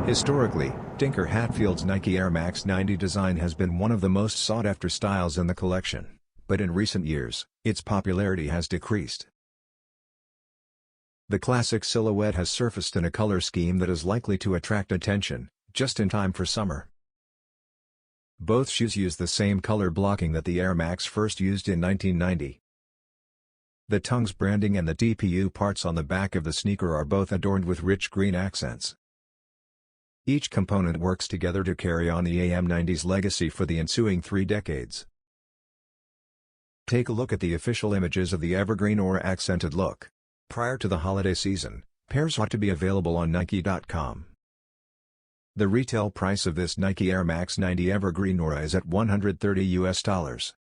Historically, Tinker Hatfield's Nike Air Max 90 design has been one of the most sought-after styles in the collection, but in recent years, its popularity has decreased. The classic silhouette has surfaced in a color scheme that is likely to attract attention, just in time for summer. Both shoes use the same color blocking that the Air Max first used in 1990. The tongues branding and the DPU parts on the back of the sneaker are both adorned with rich green accents. Each component works together to carry on the AM90's legacy for the ensuing 3 decades. Take a look at the official images of the Evergreen Aura accented look. Prior to the holiday season, pairs ought to be available on Nike.com. The retail price of this Nike Air Max 90 Evergreen Aura is at $130 US.